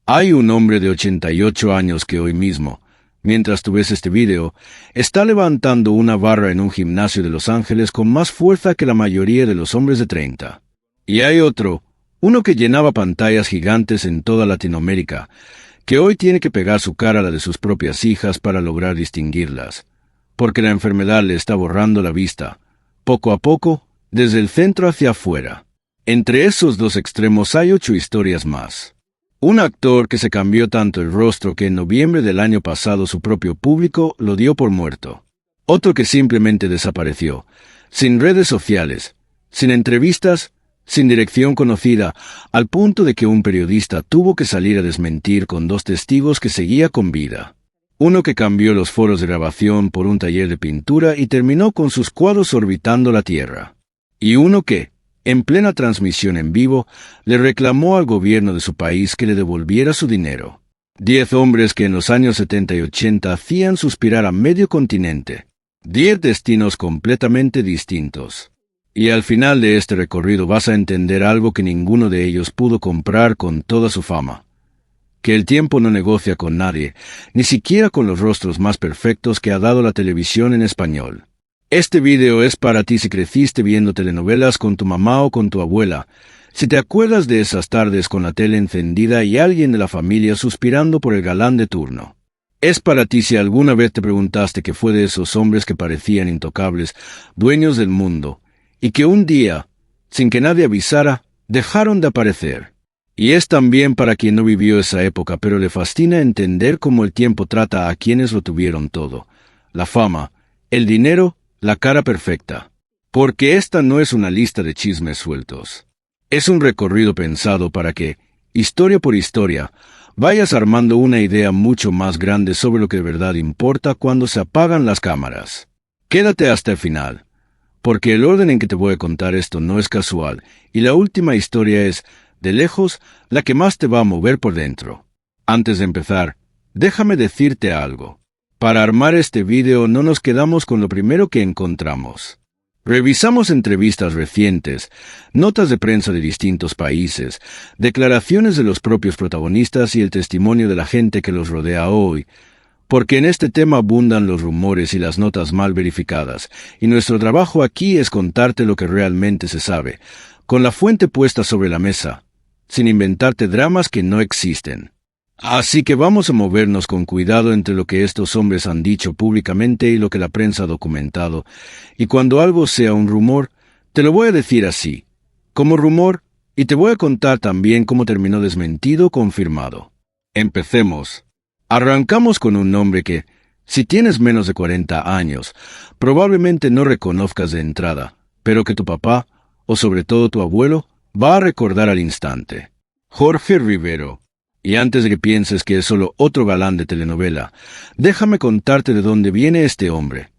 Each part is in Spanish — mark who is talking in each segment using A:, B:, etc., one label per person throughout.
A: Hay un hombre de 88 años que hoy mismo, mientras tú ves este video, está levantando una barra en un gimnasio de Los Ángeles con más fuerza que la mayoría de los hombres de 30. Y hay otro, uno que llenaba pantallas gigantes en toda Latinoamérica, que hoy tiene que pegar su cara a la de sus propias hijas para lograr distinguirlas, porque la enfermedad le está borrando la vista, poco a poco, desde el centro hacia afuera. Entre esos dos extremos hay 8 historias más. Un actor que se cambió tanto el rostro que en noviembre del año pasado su propio público lo dio por muerto. Otro que simplemente desapareció, sin redes sociales, sin entrevistas, sin dirección conocida, al punto de que un periodista tuvo que salir a desmentir con 2 testigos que seguía con vida. Uno que cambió los foros de grabación por un taller de pintura y terminó con sus cuadros orbitando la Tierra. Y uno que, en plena transmisión en vivo, le reclamó al gobierno de su país que le devolviera su dinero. 10 hombres que en los años 70 y 80 hacían suspirar a medio continente. 10 destinos completamente distintos. Y al final de este recorrido vas a entender algo que ninguno de ellos pudo comprar con toda su fama. Que el tiempo no negocia con nadie, ni siquiera con los rostros más perfectos que ha dado la televisión en español. Este video es para ti si creciste viendo telenovelas con tu mamá o con tu abuela, si te acuerdas de esas tardes con la tele encendida y alguien de la familia suspirando por el galán de turno. Es para ti si alguna vez te preguntaste qué fue de esos hombres que parecían intocables, dueños del mundo, y que un día, sin que nadie avisara, dejaron de aparecer. Y es también para quien no vivió esa época, pero le fascina entender cómo el tiempo trata a quienes lo tuvieron todo: la fama, el dinero, la cara perfecta. Porque esta no es una lista de chismes sueltos. Es un recorrido pensado para que, historia por historia, vayas armando una idea mucho más grande sobre lo que de verdad importa cuando se apagan las cámaras. Quédate hasta el final, porque el orden en que te voy a contar esto no es casual, y la última historia es, de lejos, la que más te va a mover por dentro. Antes de empezar, déjame decirte algo. Para armar este video no nos quedamos con lo primero que encontramos. Revisamos entrevistas recientes, notas de prensa de distintos países, declaraciones de los propios protagonistas y el testimonio de la gente que los rodea hoy, porque en este tema abundan los rumores y las notas mal verificadas, y nuestro trabajo aquí es contarte lo que realmente se sabe, con la fuente puesta sobre la mesa, sin inventarte dramas que no existen. Así que vamos a movernos con cuidado entre lo que estos hombres han dicho públicamente y lo que la prensa ha documentado, y cuando algo sea un rumor, te lo voy a decir así, como rumor, y te voy a contar también cómo terminó desmentido o confirmado. Empecemos. Arrancamos con un nombre que, si tienes menos de 40 años, probablemente no reconozcas de entrada, pero que tu papá, o sobre todo tu abuelo, va a recordar al instante. Jorge Rivero. Y antes de que pienses que es solo otro galán de telenovela, déjame contarte de dónde viene este hombre,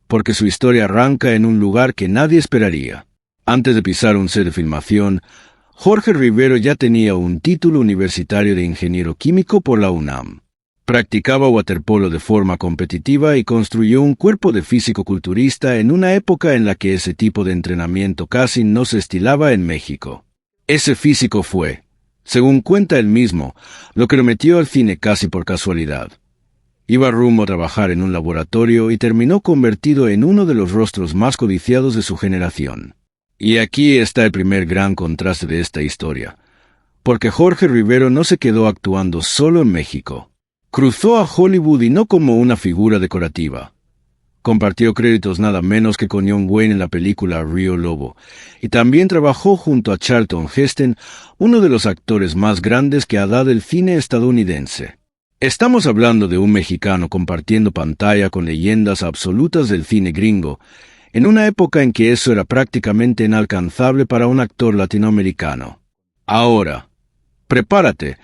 A: porque su historia arranca en un lugar que nadie esperaría. Antes de pisar un set de filmación, Jorge Rivero ya tenía un título universitario de ingeniero químico por la UNAM. Practicaba waterpolo de forma competitiva y construyó un cuerpo de físico-culturista en una época en la que ese tipo de entrenamiento casi no se estilaba en México. Ese físico fue, según cuenta él mismo, lo que lo metió al cine casi por casualidad. Iba rumbo a trabajar en un laboratorio y terminó convertido en uno de los rostros más codiciados de su generación. Y aquí está el primer gran contraste de esta historia, porque Jorge Rivero no se quedó actuando solo en México. Cruzó a Hollywood y no como una figura decorativa. Compartió créditos nada menos que con John Wayne en la película Río Lobo, y también trabajó junto a Charlton Heston, uno de los actores más grandes que ha dado el cine estadounidense. Estamos hablando de un mexicano compartiendo pantalla con leyendas absolutas del cine gringo, en una época en que eso era prácticamente inalcanzable para un actor latinoamericano. Ahora, prepárate,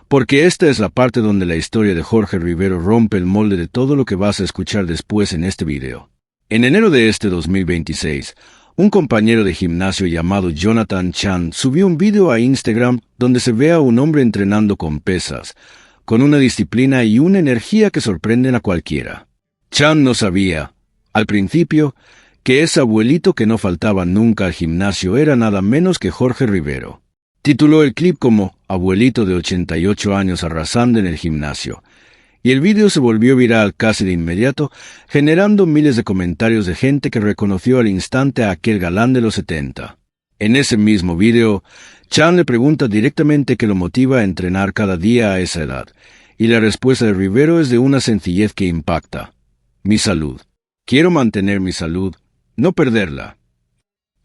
A: porque esta es la parte donde la historia de Jorge Rivero rompe el molde de todo lo que vas a escuchar después en este video. En enero de este 2026, un compañero de gimnasio llamado Jonathan Chan subió un video a Instagram donde se ve a un hombre entrenando con pesas, con una disciplina y una energía que sorprenden a cualquiera. Chan no sabía, al principio, que ese abuelito que no faltaba nunca al gimnasio era nada menos que Jorge Rivero. Tituló el clip como "Abuelito de 88 años arrasando en el gimnasio", y el vídeo se volvió viral casi de inmediato, generando miles de comentarios de gente que reconoció al instante a aquel galán de los 70. En ese mismo vídeo, Chan le pregunta directamente qué lo motiva a entrenar cada día a esa edad, y la respuesta de Rivero es de una sencillez que impacta: mi salud. Quiero mantener mi salud, no perderla.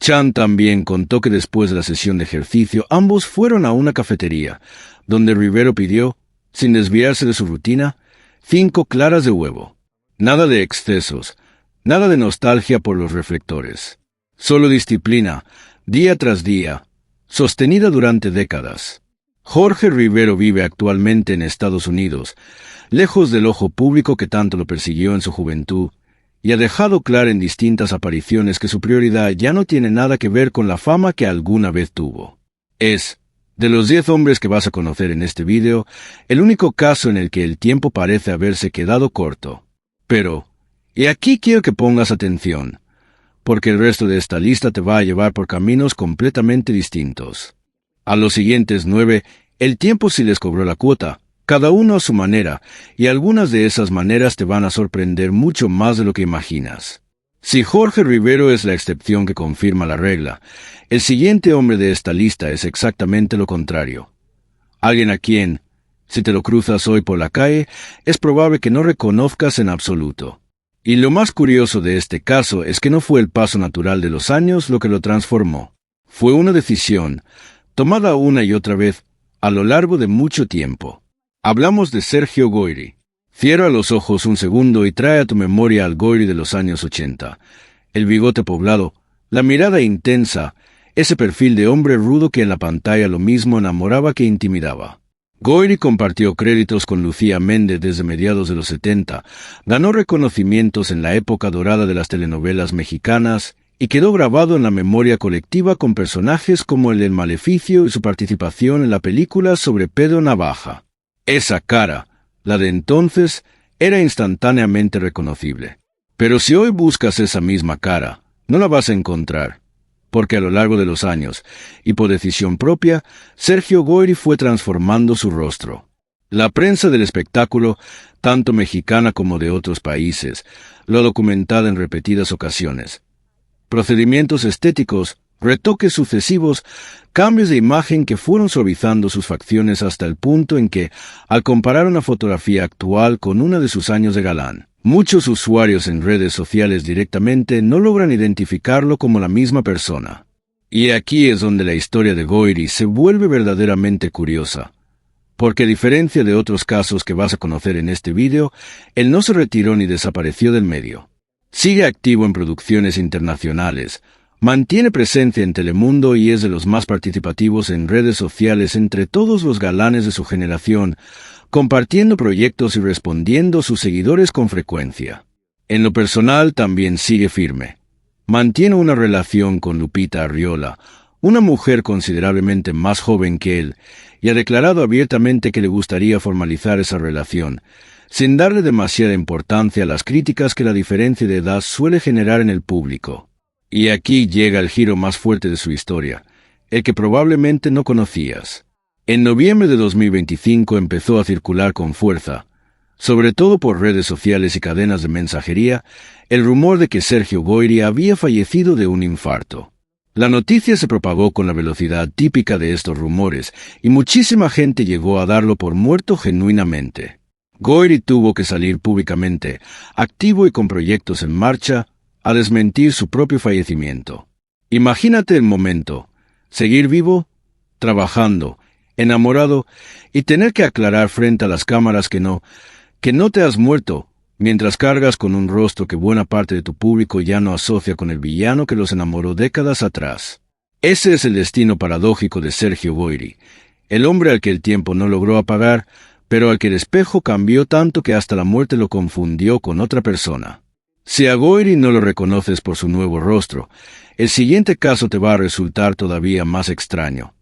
A: Chan también contó que después de la sesión de ejercicio, ambos fueron a una cafetería, donde Rivero pidió, sin desviarse de su rutina, 5 claras de huevo. Nada de excesos, nada de nostalgia por los reflectores. Solo disciplina, día tras día, sostenida durante décadas. Jorge Rivero vive actualmente en Estados Unidos, lejos del ojo público que tanto lo persiguió en su juventud, y ha dejado claro en distintas apariciones que su prioridad ya no tiene nada que ver con la fama que alguna vez tuvo. Es, de los 10 hombres que vas a conocer en este video, el único caso en el que el tiempo parece haberse quedado corto. Pero, y aquí quiero que pongas atención, porque el resto de esta lista te va a llevar por caminos completamente distintos. A los siguientes 9, el tiempo sí les cobró la cuota, cada uno a su manera, y algunas de esas maneras te van a sorprender mucho más de lo que imaginas. Si Jorge Rivero es la excepción que confirma la regla, el siguiente hombre de esta lista es exactamente lo contrario. Alguien a quien, si te lo cruzas hoy por la calle, es probable que no reconozcas en absoluto. Y lo más curioso de este caso es que no fue el paso natural de los años lo que lo transformó. Fue una decisión, tomada una y otra vez, a lo largo de mucho tiempo. Hablamos de Sergio Goyri. Cierra los ojos un segundo y trae a tu memoria al Goyri de los años 80. El bigote poblado, la mirada intensa, ese perfil de hombre rudo que en la pantalla lo mismo enamoraba que intimidaba. Goyri compartió créditos con Lucía Méndez desde mediados de los 70, ganó reconocimientos en la época dorada de las telenovelas mexicanas y quedó grabado en la memoria colectiva con personajes como el del Maleficio y su participación en la película sobre Pedro Navaja. Esa cara, la de entonces, era instantáneamente reconocible. Pero si hoy buscas esa misma cara, no la vas a encontrar, porque a lo largo de los años, y por decisión propia, Sergio Goyri fue transformando su rostro. La prensa del espectáculo, tanto mexicana como de otros países, lo ha documentado en repetidas ocasiones. Procedimientos estéticos, retoques sucesivos, cambios de imagen que fueron suavizando sus facciones hasta el punto en que, al comparar una fotografía actual con una de sus años de galán, muchos usuarios en redes sociales directamente no logran identificarlo como la misma persona. Y aquí es donde la historia de Goyri se vuelve verdaderamente curiosa, porque a diferencia de otros casos que vas a conocer en este video, él no se retiró ni desapareció del medio. Sigue activo en producciones internacionales, mantiene presencia en Telemundo y es de los más participativos en redes sociales entre todos los galanes de su generación, compartiendo proyectos y respondiendo a sus seguidores con frecuencia. En lo personal también sigue firme. Mantiene una relación con Lupita Arriola, una mujer considerablemente más joven que él, y ha declarado abiertamente que le gustaría formalizar esa relación, sin darle demasiada importancia a las críticas que la diferencia de edad suele generar en el público. Y aquí llega el giro más fuerte de su historia, el que probablemente no conocías. En noviembre de 2025 empezó a circular con fuerza, sobre todo por redes sociales y cadenas de mensajería, el rumor de que Sergio Goyri había fallecido de un infarto. La noticia se propagó con la velocidad típica de estos rumores, y muchísima gente llegó a darlo por muerto genuinamente. Goyri tuvo que salir públicamente, activo y con proyectos en marcha, a desmentir su propio fallecimiento. Imagínate el momento: seguir vivo, trabajando, enamorado, y tener que aclarar frente a las cámaras que no te has muerto, mientras cargas con un rostro que buena parte de tu público ya no asocia con el villano que los enamoró décadas atrás. Ese es el destino paradójico de Sergio Goyri, el hombre al que el tiempo no logró apagar, pero al que el espejo cambió tanto que hasta la muerte lo confundió con otra persona. Si a Goyri no lo reconoces por su nuevo rostro, el siguiente caso te va a resultar todavía más extraño,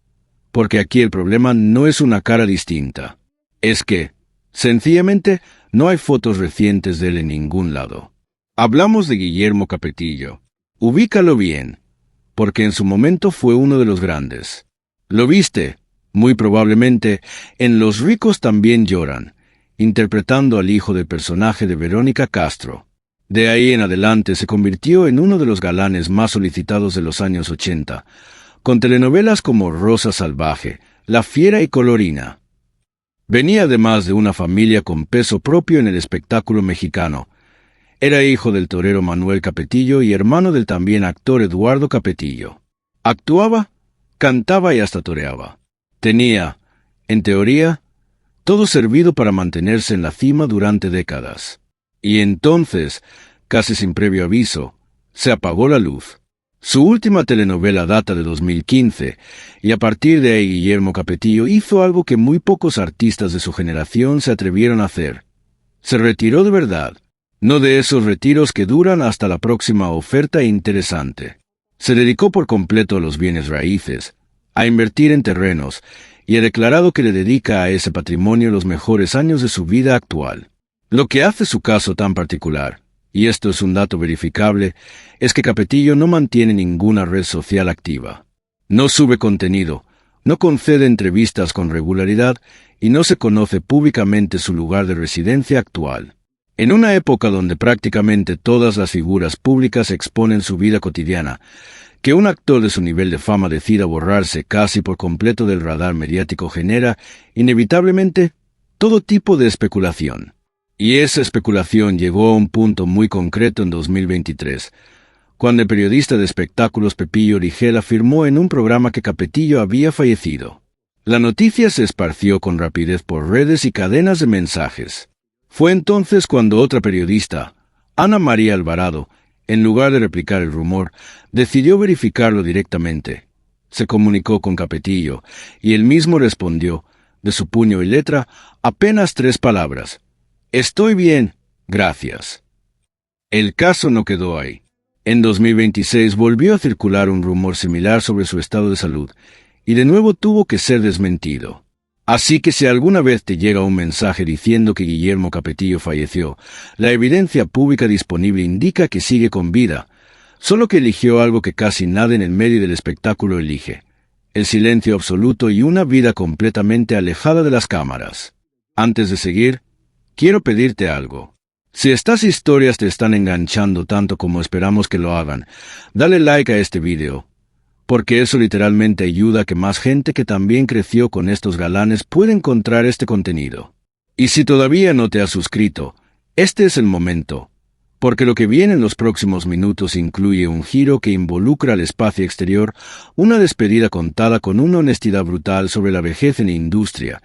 A: porque aquí el problema no es una cara distinta. Es que, sencillamente, no hay fotos recientes de él en ningún lado. Hablamos de Guillermo Capetillo. Ubícalo bien, porque en su momento fue uno de los grandes. Lo viste, muy probablemente, en Los ricos también lloran, interpretando al hijo del personaje de Verónica Castro. De ahí en adelante se convirtió en uno de los galanes más solicitados de los años 80, con telenovelas como Rosa Salvaje, La Fiera y Colorina. Venía además de una familia con peso propio en el espectáculo mexicano. Era hijo del torero Manuel Capetillo y hermano del también actor Eduardo Capetillo. Actuaba, cantaba y hasta toreaba. Tenía, en teoría, todo servido para mantenerse en la cima durante décadas. Y entonces, casi sin previo aviso, se apagó la luz. Su última telenovela data de 2015, y a partir de ahí Guillermo Capetillo hizo algo que muy pocos artistas de su generación se atrevieron a hacer. Se retiró de verdad, no de esos retiros que duran hasta la próxima oferta interesante. Se dedicó por completo a los bienes raíces, a invertir en terrenos, y ha declarado que le dedica a ese patrimonio los mejores años de su vida actual. Lo que hace su caso tan particular, y esto es un dato verificable, es que Capetillo no mantiene ninguna red social activa. No sube contenido, no concede entrevistas con regularidad y no se conoce públicamente su lugar de residencia actual. En una época donde prácticamente todas las figuras públicas exponen su vida cotidiana, que un actor de su nivel de fama decida borrarse casi por completo del radar mediático genera, inevitablemente, todo tipo de especulación. Y esa especulación llegó a un punto muy concreto en 2023, cuando el periodista de espectáculos Pepillo Origel afirmó en un programa que Capetillo había fallecido. La noticia se esparció con rapidez por redes y cadenas de mensajes. Fue entonces cuando otra periodista, Ana María Alvarado, en lugar de replicar el rumor, decidió verificarlo directamente. Se comunicó con Capetillo, y él mismo respondió, de su puño y letra, apenas 3 palabras. Estoy bien, gracias. El caso no quedó ahí. En 2026 volvió a circular un rumor similar sobre su estado de salud, y de nuevo tuvo que ser desmentido. Así que si alguna vez te llega un mensaje diciendo que Guillermo Capetillo falleció, la evidencia pública disponible indica que sigue con vida, solo que eligió algo que casi nadie en el medio del espectáculo elige: el silencio absoluto y una vida completamente alejada de las cámaras. Antes de seguir, quiero pedirte algo. Si estas historias te están enganchando tanto como esperamos que lo hagan, dale like a este video, porque eso literalmente ayuda a que más gente que también creció con estos galanes pueda encontrar este contenido. Y si todavía no te has suscrito, este es el momento, porque lo que viene en los próximos minutos incluye un giro que involucra al espacio exterior, una despedida contada con una honestidad brutal sobre la vejez en la industria,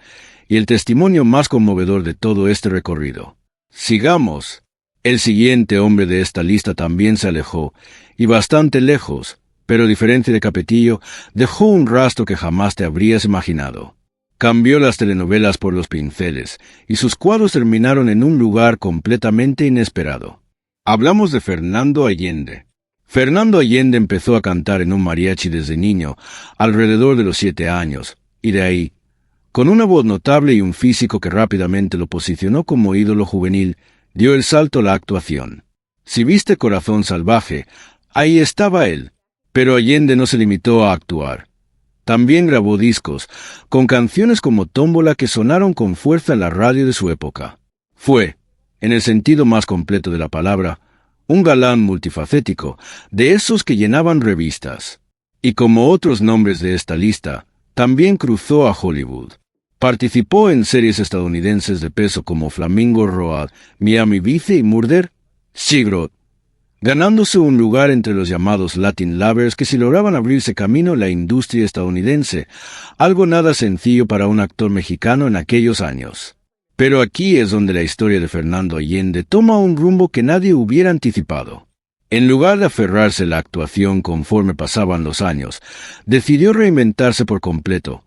A: y el testimonio más conmovedor de todo este recorrido. Sigamos. El siguiente hombre de esta lista también se alejó, y bastante lejos, pero a diferencia de Capetillo, dejó un rastro que jamás te habrías imaginado. Cambió las telenovelas por los pinceles, y sus cuadros terminaron en un lugar completamente inesperado. Hablamos de Fernando Allende. Fernando Allende empezó a cantar en un mariachi desde niño, alrededor de los 7 años, y de ahí, con una voz notable y un físico que rápidamente lo posicionó como ídolo juvenil, dio el salto a la actuación. Si viste Corazón Salvaje, ahí estaba él. Pero Allende no se limitó a actuar. También grabó discos, con canciones como Tómbola que sonaron con fuerza en la radio de su época. Fue, en el sentido más completo de la palabra, un galán multifacético, de esos que llenaban revistas. Y como otros nombres de esta lista, también cruzó a Hollywood. Participó en series estadounidenses de peso como Flamingo Road, Miami Vice y Murder, She Wrote, ganándose un lugar entre los llamados Latin Lovers que si lograban abrirse camino en la industria estadounidense, algo nada sencillo para un actor mexicano en aquellos años. Pero aquí es donde la historia de Fernando Allende toma un rumbo que nadie hubiera anticipado. En lugar de aferrarse a la actuación conforme pasaban los años, decidió reinventarse por completo.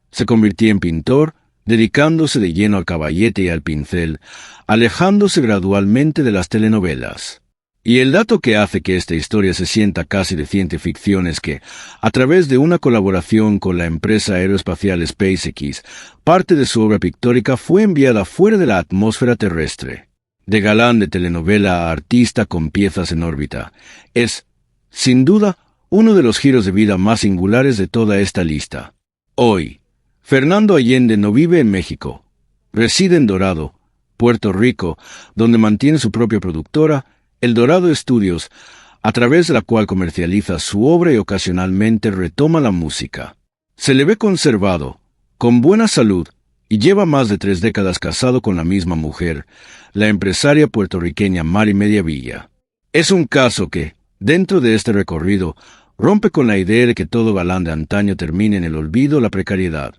A: Se convirtió en pintor, dedicándose de lleno al caballete y al pincel, alejándose gradualmente de las telenovelas. Y el dato que hace que esta historia se sienta casi de ciencia ficción es que, a través de una colaboración con la empresa aeroespacial SpaceX, parte de su obra pictórica fue enviada fuera de la atmósfera terrestre. De galán de telenovela a artista con piezas en órbita, es, sin duda, uno de los giros de vida más singulares de toda esta lista. Hoy, Fernando Allende no vive en México. Reside en Dorado, Puerto Rico, donde mantiene su propia productora, El Dorado Studios, a través de la cual comercializa su obra y ocasionalmente retoma la música. Se le ve conservado, con buena salud, y lleva más de 3 décadas casado con la misma mujer, la empresaria puertorriqueña Mari Mediavilla. Es un caso que, dentro de este recorrido, rompe con la idea de que todo galán de antaño termine en el olvido o la precariedad.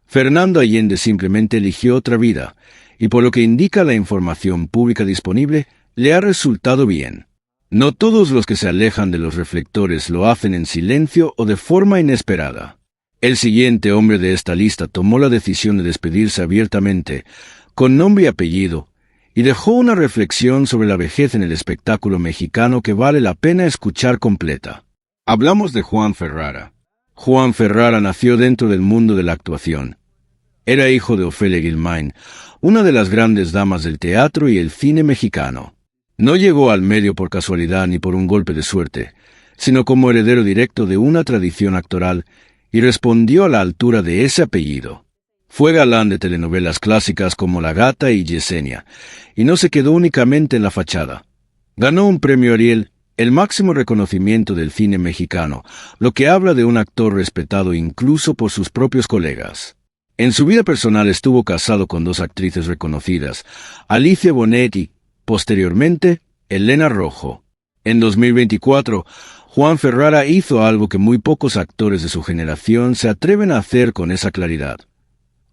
A: Fernando Allende simplemente eligió otra vida, y por lo que indica la información pública disponible, le ha resultado bien. No todos los que se alejan de los reflectores lo hacen en silencio o de forma inesperada. El siguiente hombre de esta lista tomó la decisión de despedirse abiertamente, con nombre y apellido, y dejó una reflexión sobre la vejez en el espectáculo mexicano que vale la pena escuchar completa. Hablamos de Juan Ferrara. Juan Ferrara nació dentro del mundo de la actuación. Era hijo de Ofelia Guilmain, una de las grandes damas del teatro y el cine mexicano. No llegó al medio por casualidad ni por un golpe de suerte, sino como heredero directo de una tradición actoral, y respondió a la altura de ese apellido. Fue galán de telenovelas clásicas como La Gata y Yesenia, y no se quedó únicamente en la fachada. Ganó un premio Ariel, el máximo reconocimiento del cine mexicano, lo que habla de un actor respetado incluso por sus propios colegas. En su vida personal estuvo casado con 2 actrices reconocidas, Alicia Bonet y, posteriormente, Elena Rojo. En 2024, Juan Ferrara hizo algo que muy pocos actores de su generación se atreven a hacer con esa claridad.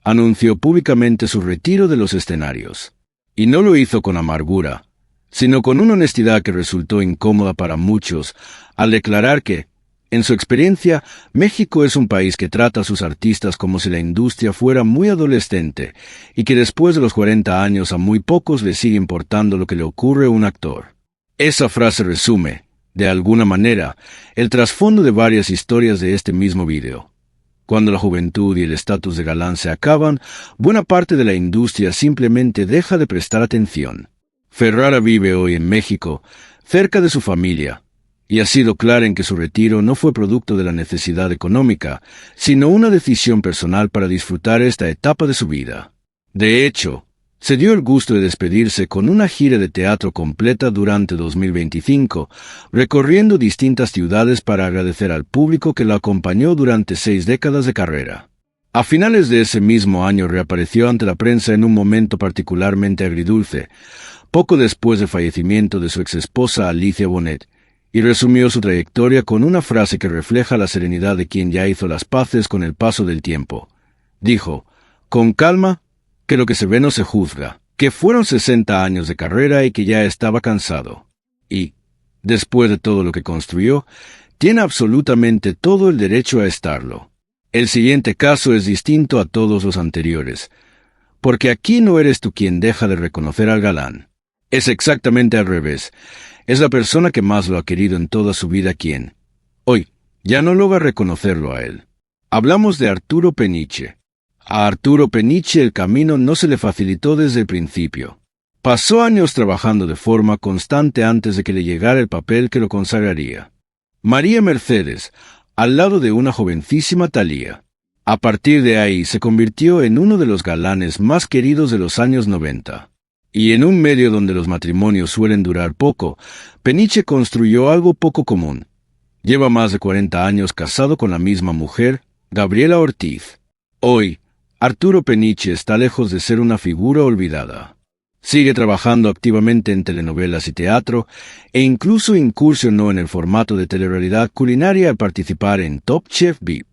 A: Anunció públicamente su retiro de los escenarios. Y no lo hizo con amargura, sino con una honestidad que resultó incómoda para muchos, al declarar que, en su experiencia, México es un país que trata a sus artistas como si la industria fuera muy adolescente, y que después de los 40 años a muy pocos les sigue importando lo que le ocurre a un actor. Esa frase resume, de alguna manera, el trasfondo de varias historias de este mismo video. Cuando la juventud y el estatus de galán se acaban, buena parte de la industria simplemente deja de prestar atención. Ferrara vive hoy en México, cerca de su familia, y ha sido clara en que su retiro no fue producto de la necesidad económica, sino una decisión personal para disfrutar esta etapa de su vida. De hecho, se dio el gusto de despedirse con una gira de teatro completa durante 2025, recorriendo distintas ciudades para agradecer al público que lo acompañó durante 6 décadas de carrera. A finales de ese mismo año reapareció ante la prensa en un momento particularmente agridulce, poco después del fallecimiento de su exesposa Alicia Bonet, y resumió su trayectoria con una frase que refleja la serenidad de quien ya hizo las paces con el paso del tiempo. Dijo, con calma, que lo que se ve no se juzga, que fueron 60 años de carrera y que ya estaba cansado. Y, después de todo lo que construyó, tiene absolutamente todo el derecho a estarlo. El siguiente caso es distinto a todos los anteriores, porque aquí no eres tú quien deja de reconocer al galán. Es exactamente al revés. Es la persona que más lo ha querido en toda su vida quien, hoy, ya no logra reconocerlo a él. Hablamos de Arturo Peniche. A Arturo Peniche el camino no se le facilitó desde el principio. Pasó años trabajando de forma constante antes de que le llegara el papel que lo consagraría. María Mercedes, al lado de una jovencísima Thalía. A partir de ahí se convirtió en uno de los galanes más queridos de los años 90. Y en un medio donde los matrimonios suelen durar poco, Peniche construyó algo poco común. Lleva más de 40 años casado con la misma mujer, Gabriela Ortiz. Hoy, Arturo Peniche está lejos de ser una figura olvidada. Sigue trabajando activamente en telenovelas y teatro, e incluso incursionó en el formato de telerrealidad culinaria al participar en Top Chef VIP.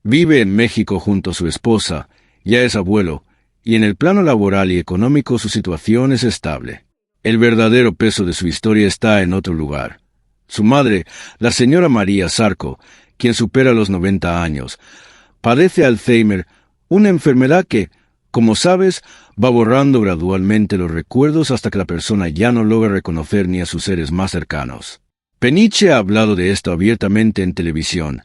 A: Vive en México junto a su esposa, ya es abuelo, y en el plano laboral y económico su situación es estable. El verdadero peso de su historia está en otro lugar. Su madre, la señora María Zarco, quien supera los 90 años, padece Alzheimer, una enfermedad que, como sabes, va borrando gradualmente los recuerdos hasta que la persona ya no logra reconocer ni a sus seres más cercanos. Peniche ha hablado de esto abiertamente en televisión,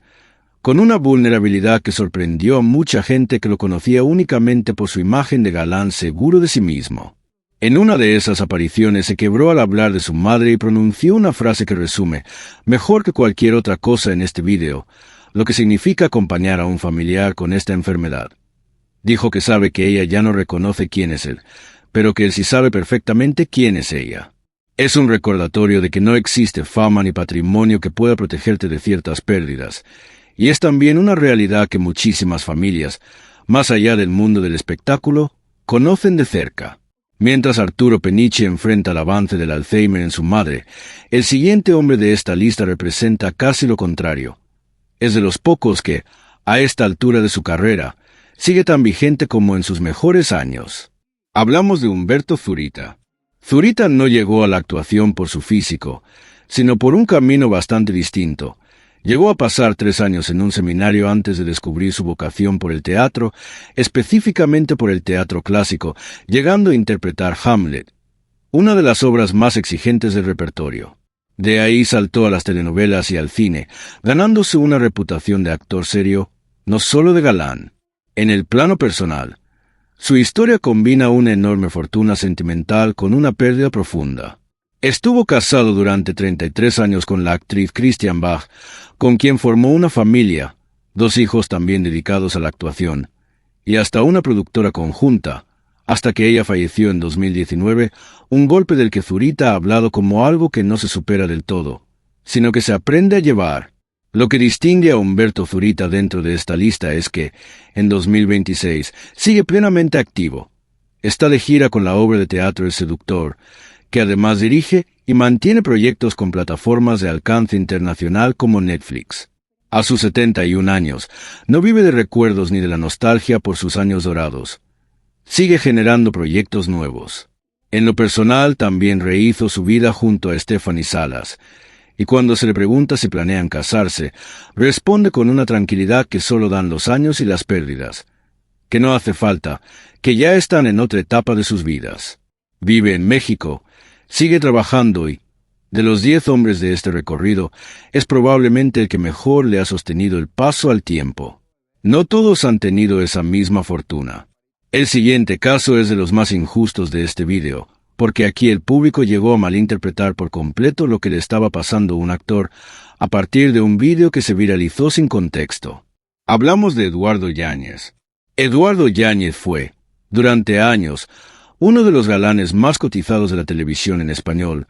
A: con una vulnerabilidad que sorprendió a mucha gente que lo conocía únicamente por su imagen de galán seguro de sí mismo. En una de esas apariciones se quebró al hablar de su madre y pronunció una frase que resume, mejor que cualquier otra cosa en este video, lo que significa acompañar a un familiar con esta enfermedad. Dijo que sabe que ella ya no reconoce quién es él, pero que él sí sabe perfectamente quién es ella. Es un recordatorio de que no existe fama ni patrimonio que pueda protegerte de ciertas pérdidas, y es también una realidad que muchísimas familias, más allá del mundo del espectáculo, conocen de cerca. Mientras Arturo Peniche enfrenta el avance del Alzheimer en su madre, el siguiente hombre de esta lista representa casi lo contrario. Es de los pocos que, a esta altura de su carrera, sigue tan vigente como en sus mejores años. Hablamos de Humberto Zurita. Zurita no llegó a la actuación por su físico, sino por un camino bastante distinto. Llegó a pasar 3 años en un seminario antes de descubrir su vocación por el teatro, específicamente por el teatro clásico, llegando a interpretar Hamlet, una de las obras más exigentes del repertorio. De ahí saltó a las telenovelas y al cine, ganándose una reputación de actor serio, no solo de galán. En el plano personal, su historia combina una enorme fortuna sentimental con una pérdida profunda. Estuvo casado durante 33 años con la actriz Christian Bach, con quien formó una familia, 2 hijos también dedicados a la actuación, y hasta una productora conjunta, hasta que ella falleció en 2019, un golpe del que Zurita ha hablado como algo que no se supera del todo, sino que se aprende a llevar. Lo que distingue a Humberto Zurita dentro de esta lista es que, en 2026, sigue plenamente activo. Está de gira con la obra de teatro El Seductor, que además dirige y mantiene proyectos con plataformas de alcance internacional como Netflix. A sus 71 años, no vive de recuerdos ni de la nostalgia por sus años dorados. Sigue generando proyectos nuevos. En lo personal, también rehizo su vida junto a Stephanie Salas, y cuando se le pregunta si planean casarse, responde con una tranquilidad que solo dan los años y las pérdidas, que no hace falta, que ya están en otra etapa de sus vidas. Vive en México, sigue trabajando y, de los 10 hombres de este recorrido, es probablemente el que mejor le ha sostenido el paso al tiempo. No todos han tenido esa misma fortuna. El siguiente caso es de los más injustos de este video, porque aquí el público llegó a malinterpretar por completo lo que le estaba pasando a un actor a partir de un video que se viralizó sin contexto. Hablamos de Eduardo Yáñez. Eduardo Yáñez fue, durante años, uno de los galanes más cotizados de la televisión en español,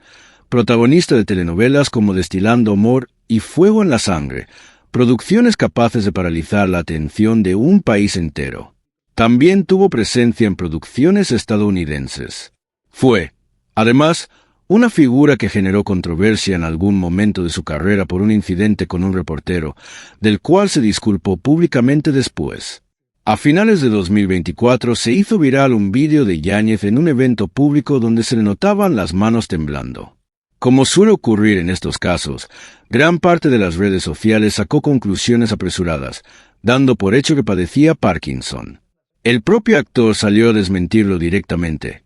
A: protagonista de telenovelas como Destilando Amor y Fuego en la Sangre, producciones capaces de paralizar la atención de un país entero. También tuvo presencia en producciones estadounidenses. Fue, además, una figura que generó controversia en algún momento de su carrera por un incidente con un reportero, del cual se disculpó públicamente después. A finales de 2024 se hizo viral un vídeo de Yáñez en un evento público donde se le notaban las manos temblando. Como suele ocurrir en estos casos, gran parte de las redes sociales sacó conclusiones apresuradas, dando por hecho que padecía Parkinson. El propio actor salió a desmentirlo directamente.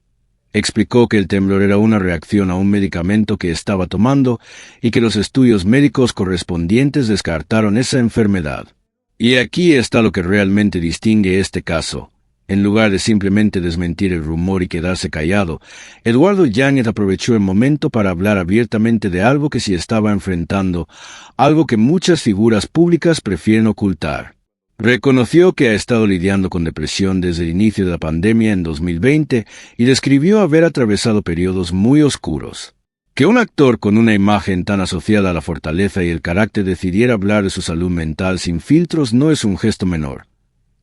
A: Explicó que el temblor era una reacción a un medicamento que estaba tomando y que los estudios médicos correspondientes descartaron esa enfermedad. Y aquí está lo que realmente distingue este caso. En lugar de simplemente desmentir el rumor y quedarse callado, Eduardo Yáñez aprovechó el momento para hablar abiertamente de algo que sí estaba enfrentando, algo que muchas figuras públicas prefieren ocultar. Reconoció que ha estado lidiando con depresión desde el inicio de la pandemia en 2020 y describió haber atravesado periodos muy oscuros. Que un actor con una imagen tan asociada a la fortaleza y el carácter decidiera hablar de su salud mental sin filtros no es un gesto menor.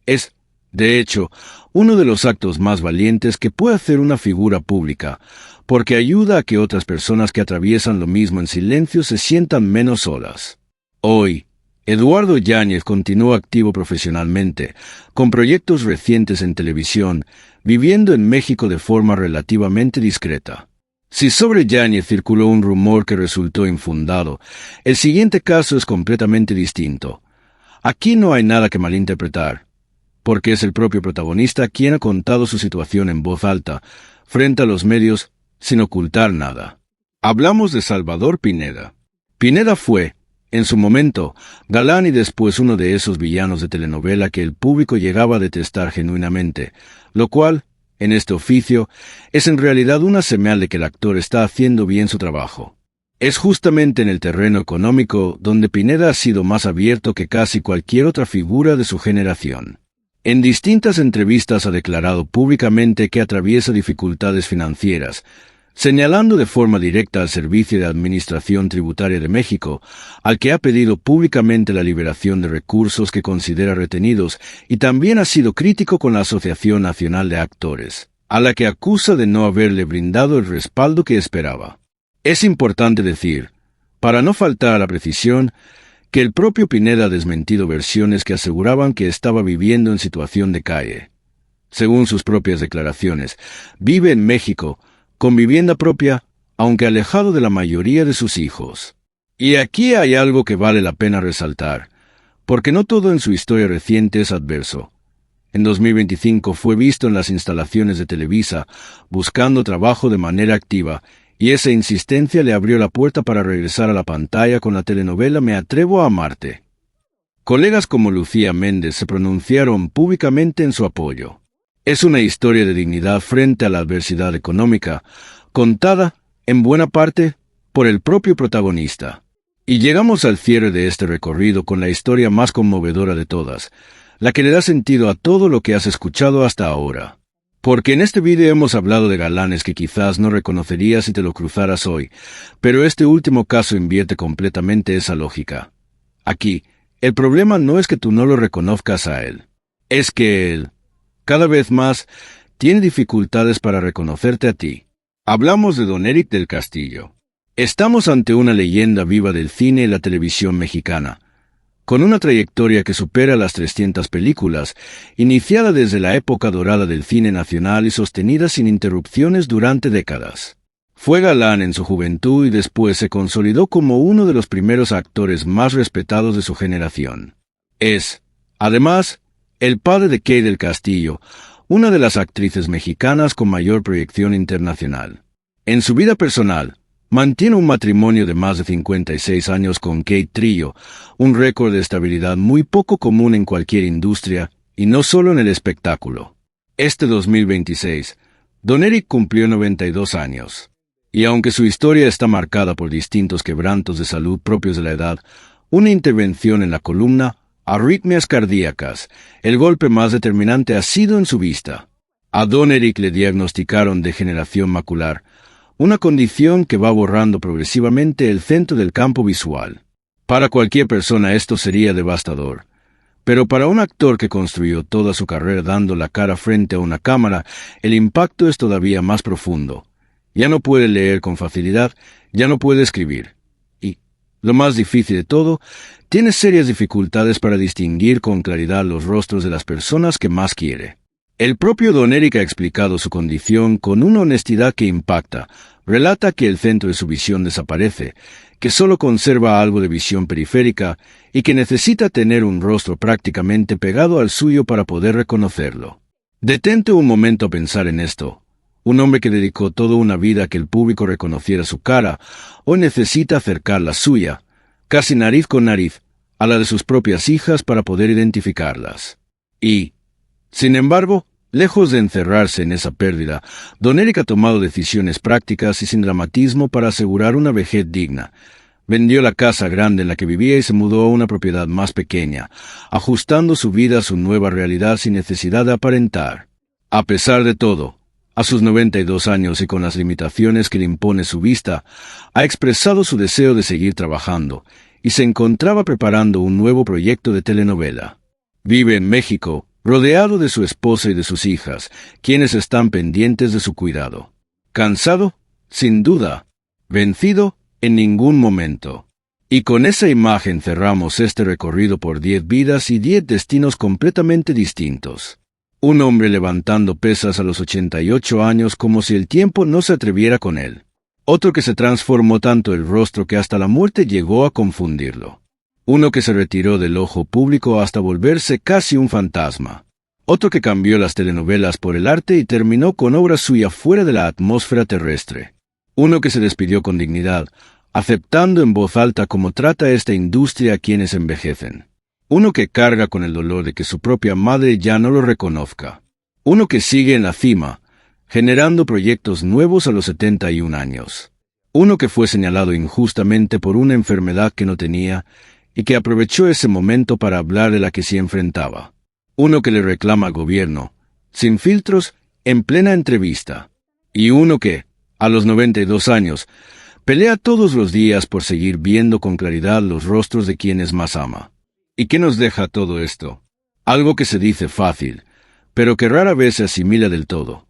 A: Es, de hecho, uno de los actos más valientes que puede hacer una figura pública, porque ayuda a que otras personas que atraviesan lo mismo en silencio se sientan menos solas. Hoy, Eduardo Yáñez continúa activo profesionalmente, con proyectos recientes en televisión, viviendo en México de forma relativamente discreta. Si sobre Yáñez circuló un rumor que resultó infundado, el siguiente caso es completamente distinto. Aquí no hay nada que malinterpretar, porque es el propio protagonista quien ha contado su situación en voz alta, frente a los medios, sin ocultar nada. Hablamos de Salvador Pineda. Pineda fue, en su momento, galán y después uno de esos villanos de telenovela que el público llegaba a detestar genuinamente, lo cual, en este oficio, es en realidad una señal de que el actor está haciendo bien su trabajo. Es justamente en el terreno económico donde Pineda ha sido más abierto que casi cualquier otra figura de su generación. En distintas entrevistas ha declarado públicamente que atraviesa dificultades financieras, señalando de forma directa al Servicio de Administración Tributaria de México, al que ha pedido públicamente la liberación de recursos que considera retenidos, y también ha sido crítico con la Asociación Nacional de Actores, a la que acusa de no haberle brindado el respaldo que esperaba. Es importante decir, para no faltar a la precisión, que el propio Pineda ha desmentido versiones que aseguraban que estaba viviendo en situación de calle. Según sus propias declaraciones, vive en México, con vivienda propia, aunque alejado de la mayoría de sus hijos. Y aquí hay algo que vale la pena resaltar, porque no todo en su historia reciente es adverso. En 2025 fue visto en las instalaciones de Televisa, buscando trabajo de manera activa, y esa insistencia le abrió la puerta para regresar a la pantalla con la telenovela Me atrevo a amarte. Colegas como Lucía Méndez se pronunciaron públicamente en su apoyo. Es una historia de dignidad frente a la adversidad económica, contada, en buena parte, por el propio protagonista. Y llegamos al cierre de este recorrido con la historia más conmovedora de todas, la que le da sentido a todo lo que has escuchado hasta ahora. Porque en este vídeo hemos hablado de galanes que quizás no reconocerías si te lo cruzaras hoy, pero este último caso invierte completamente esa lógica. Aquí, el problema no es que tú no lo reconozcas a él, es que él, cada vez más, tiene dificultades para reconocerte a ti. Hablamos de Don Eric del Castillo. Estamos ante una leyenda viva del cine y la televisión mexicana, con una trayectoria que supera las 300 películas, iniciada desde la época dorada del cine nacional y sostenida sin interrupciones durante décadas. Fue galán en su juventud y después se consolidó como uno de los primeros actores más respetados de su generación. Es, además, el padre de Kay del Castillo, una de las actrices mexicanas con mayor proyección internacional. En su vida personal, mantiene un matrimonio de más de 56 años con Kate Trillo, un récord de estabilidad muy poco común en cualquier industria, y no solo en el espectáculo. Este 2026, Don Eric cumplió 92 años. Y aunque su historia está marcada por distintos quebrantos de salud propios de la edad, una intervención en la columna, arritmias cardíacas, el golpe más determinante ha sido en su vista. A Don Eric le diagnosticaron degeneración macular, una condición que va borrando progresivamente el centro del campo visual. Para cualquier persona esto sería devastador, pero para un actor que construyó toda su carrera dando la cara frente a una cámara, el impacto es todavía más profundo. Ya no puede leer con facilidad, ya no puede escribir. Y, lo más difícil de todo, tiene serias dificultades para distinguir con claridad los rostros de las personas que más quiere. El propio Don Eric ha explicado su condición con una honestidad que impacta. Relata que el centro de su visión desaparece, que solo conserva algo de visión periférica y que necesita tener un rostro prácticamente pegado al suyo para poder reconocerlo. Detente un momento a pensar en esto. Un hombre que dedicó toda una vida a que el público reconociera su cara, hoy necesita acercar la suya, casi nariz con nariz, a la de sus propias hijas para poder identificarlas. Y, sin embargo, lejos de encerrarse en esa pérdida, Don Eric ha tomado decisiones prácticas y sin dramatismo para asegurar una vejez digna. Vendió la casa grande en la que vivía y se mudó a una propiedad más pequeña, ajustando su vida a su nueva realidad sin necesidad de aparentar. A pesar de todo, a sus 92 años y con las limitaciones que le impone su vista, ha expresado su deseo de seguir trabajando y se encontraba preparando un nuevo proyecto de telenovela. Vive en México, rodeado de su esposa y de sus hijas, quienes están pendientes de su cuidado. ¿Cansado? Sin duda. ¿Vencido? En ningún momento. Y con esa imagen cerramos este recorrido por 10 vidas y 10 destinos completamente distintos. Un hombre levantando pesas a los 88 años como si el tiempo no se atreviera con él. Otro que se transformó tanto el rostro que hasta la muerte llegó a confundirlo. Uno que se retiró del ojo público hasta volverse casi un fantasma. Otro que cambió las telenovelas por el arte y terminó con obra suya fuera de la atmósfera terrestre. Uno que se despidió con dignidad, aceptando en voz alta cómo trata esta industria a quienes envejecen. Uno que carga con el dolor de que su propia madre ya no lo reconozca. Uno que sigue en la cima, generando proyectos nuevos a los 71 años. Uno que fue señalado injustamente por una enfermedad que no tenía y que aprovechó ese momento para hablar de la que se enfrentaba. Uno que le reclama al gobierno, sin filtros, en plena entrevista. Y uno que, a los 92 años, pelea todos los días por seguir viendo con claridad los rostros de quienes más ama. ¿Y qué nos deja todo esto? Algo que se dice fácil, pero que rara vez se asimila del todo.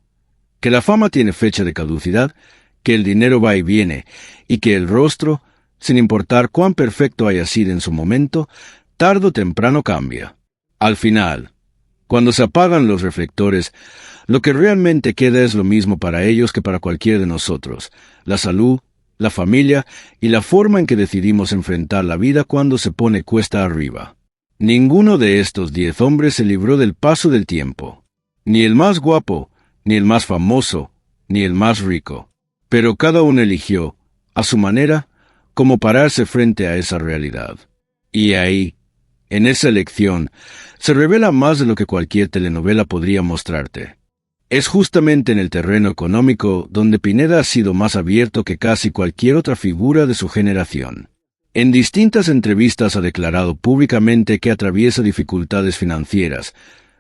A: Que la fama tiene fecha de caducidad, que el dinero va y viene, y que el rostro, sin importar cuán perfecto haya sido en su momento, tarde o temprano cambia. Al final, cuando se apagan los reflectores, lo que realmente queda es lo mismo para ellos que para cualquiera de nosotros: la salud, la familia y la forma en que decidimos enfrentar la vida cuando se pone cuesta arriba. Ninguno de estos 10 hombres se libró del paso del tiempo. Ni el más guapo, ni el más famoso, ni el más rico. Pero cada uno eligió, a su manera, cómo pararse frente a esa realidad. Y ahí, en esa elección, se revela más de lo que cualquier telenovela podría mostrarte. Es justamente en el terreno económico donde Pineda ha sido más abierto que casi cualquier otra figura de su generación. En distintas entrevistas ha declarado públicamente que atraviesa dificultades financieras,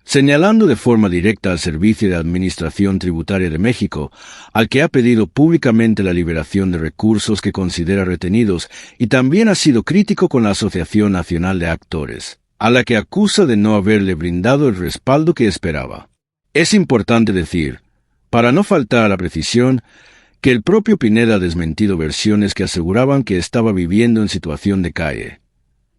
A: señalando de forma directa al Servicio de Administración Tributaria de México, al que ha pedido públicamente la liberación de recursos que considera retenidos, y también ha sido crítico con la Asociación Nacional de Actores, a la que acusa de no haberle brindado el respaldo que esperaba. Es importante decir, para no faltar a la precisión, que el propio Pineda ha desmentido versiones que aseguraban que estaba viviendo en situación de calle.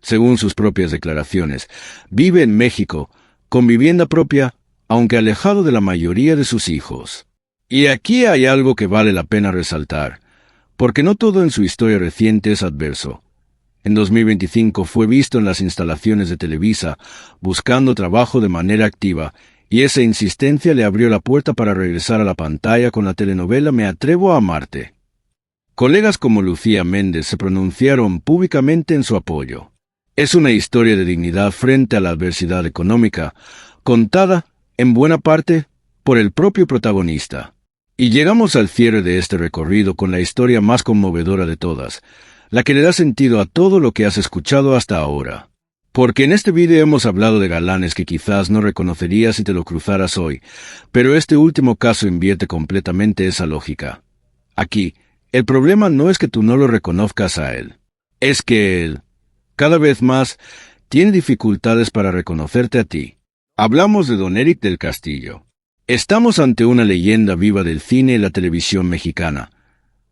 A: Según sus propias declaraciones, vive en México, con vivienda propia, aunque alejado de la mayoría de sus hijos. Y aquí hay algo que vale la pena resaltar, porque no todo en su historia reciente es adverso. En 2025 fue visto en las instalaciones de Televisa, buscando trabajo de manera activa, y esa insistencia le abrió la puerta para regresar a la pantalla con la telenovela Me atrevo a amarte. Colegas como Lucía Méndez se pronunciaron públicamente en su apoyo. Es una historia de dignidad frente a la adversidad económica, contada, en buena parte, por el propio protagonista. Y llegamos al cierre de este recorrido con la historia más conmovedora de todas, la que le da sentido a todo lo que has escuchado hasta ahora. Porque en este vídeo hemos hablado de galanes que quizás no reconocerías si te lo cruzaras hoy, pero este último caso invierte completamente esa lógica. Aquí, el problema no es que tú no lo reconozcas a él, es que él, cada vez más, tiene dificultades para reconocerte a ti. Hablamos de don Eric del Castillo. Estamos ante una leyenda viva del cine y la televisión mexicana,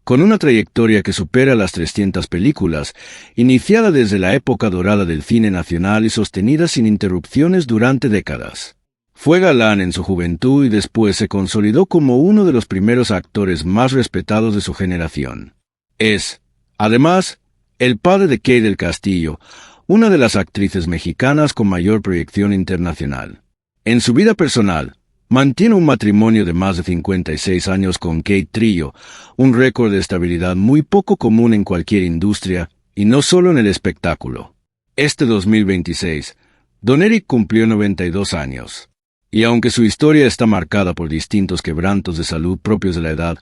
A: con una trayectoria que supera las 300 películas, iniciada desde la época dorada del cine nacional y sostenida sin interrupciones durante décadas. Fue galán en su juventud y después se consolidó como uno de los primeros actores más respetados de su generación. Es, además, el padre de Kay del Castillo, una de las actrices mexicanas con mayor proyección internacional. En su vida personal, mantiene un matrimonio de más de 56 años con Kate Trillo, un récord de estabilidad muy poco común en cualquier industria, y no solo en el espectáculo. Este 2026, don Eric cumplió 92 años. Y aunque su historia está marcada por distintos quebrantos de salud propios de la edad,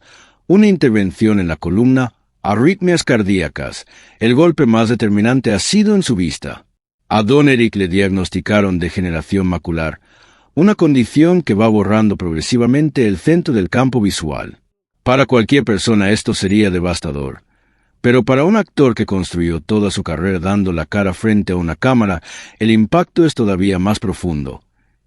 A: una intervención en la columna arritmias cardíacas, el golpe más determinante ha sido en su vista. A don Eric le diagnosticaron degeneración macular, una condición que va borrando progresivamente el centro del campo visual. Para cualquier persona esto sería devastador, pero para un actor que construyó toda su carrera dando la cara frente a una cámara, el impacto es todavía más profundo.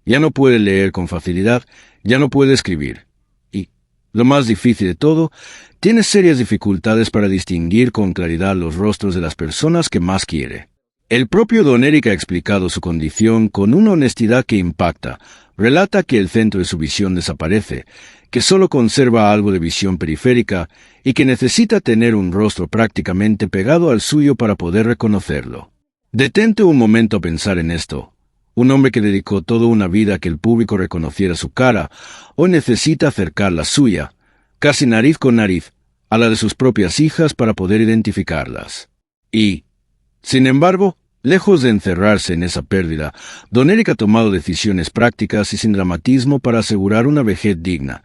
A: Ya no puede leer con facilidad, ya no puede escribir. Y, lo más difícil de todo, tiene serias dificultades para distinguir con claridad los rostros de las personas que más quiere. El propio don Eric ha explicado su condición con una honestidad que impacta. Relata que el centro de su visión desaparece, que solo conserva algo de visión periférica y que necesita tener un rostro prácticamente pegado al suyo para poder reconocerlo. Detente un momento a pensar en esto. Un hombre que dedicó toda una vida a que el público reconociera su cara, hoy necesita acercar la suya, casi nariz con nariz, a la de sus propias hijas para poder identificarlas. Y, sin embargo, lejos de encerrarse en esa pérdida, don Eric ha tomado decisiones prácticas y sin dramatismo para asegurar una vejez digna,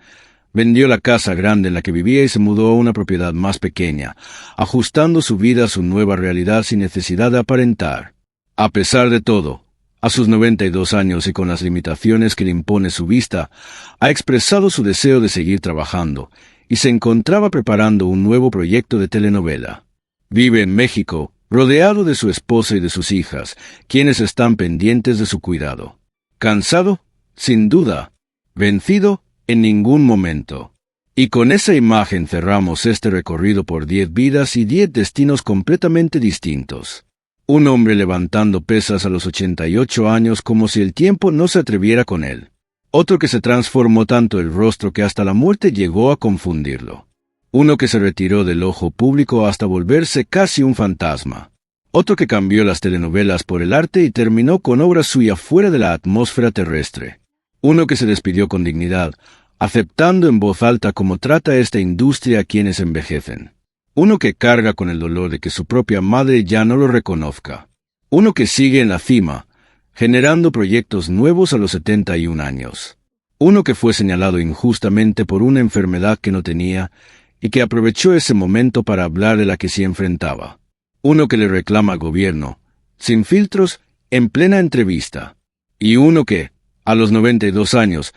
A: Vendió la casa grande en la que vivía y se mudó a una propiedad más pequeña, ajustando su vida a su nueva realidad sin necesidad de aparentar. A pesar de todo, a sus 92 años y con las limitaciones que le impone su vista, ha expresado su deseo de seguir trabajando y se encontraba preparando un nuevo proyecto de telenovela. Vive en México, rodeado de su esposa y de sus hijas, quienes están pendientes de su cuidado. ¿Cansado? Sin duda. ¿Vencido? En ningún momento. Y con esa imagen cerramos este recorrido por 10 vidas y 10 destinos completamente distintos. Un hombre levantando pesas a los 88 años como si el tiempo no se atreviera con él. Otro que se transformó tanto el rostro que hasta la muerte llegó a confundirlo. Uno que se retiró del ojo público hasta volverse casi un fantasma. Otro que cambió las telenovelas por el arte y terminó con obra suya fuera de la atmósfera terrestre. Uno que se despidió con dignidad, aceptando en voz alta cómo trata esta industria a quienes envejecen. Uno que carga con el dolor de que su propia madre ya no lo reconozca. Uno que sigue en la cima, generando proyectos nuevos a los 71 años. Uno que fue señalado injustamente por una enfermedad que no tenía y que aprovechó ese momento para hablar de la que se enfrentaba. Uno que le reclama al gobierno, sin filtros, en plena entrevista. Y uno que, a los 92 años,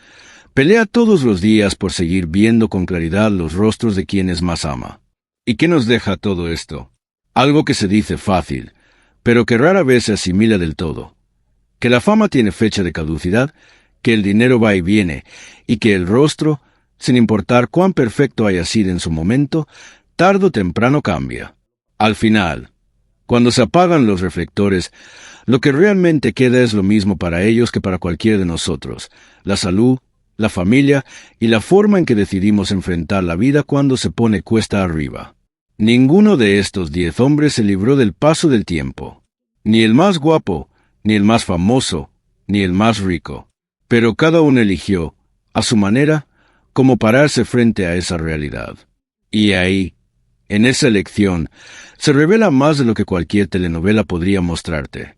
A: pelea todos los días por seguir viendo con claridad los rostros de quienes más ama. ¿Y qué nos deja todo esto? Algo que se dice fácil, pero que rara vez se asimila del todo. Que la fama tiene fecha de caducidad, que el dinero va y viene, y que el rostro, sin importar cuán perfecto haya sido en su momento, tarde o temprano cambia. Al final, cuando se apagan los reflectores, lo que realmente queda es lo mismo para ellos que para cualquiera de nosotros: la salud, la familia y la forma en que decidimos enfrentar la vida cuando se pone cuesta arriba. Ninguno de estos 10 hombres se libró del paso del tiempo. Ni el más guapo, ni el más famoso, ni el más rico. Pero cada uno eligió, a su manera, cómo pararse frente a esa realidad. Y ahí, en esa elección, se revela más de lo que cualquier telenovela podría mostrarte.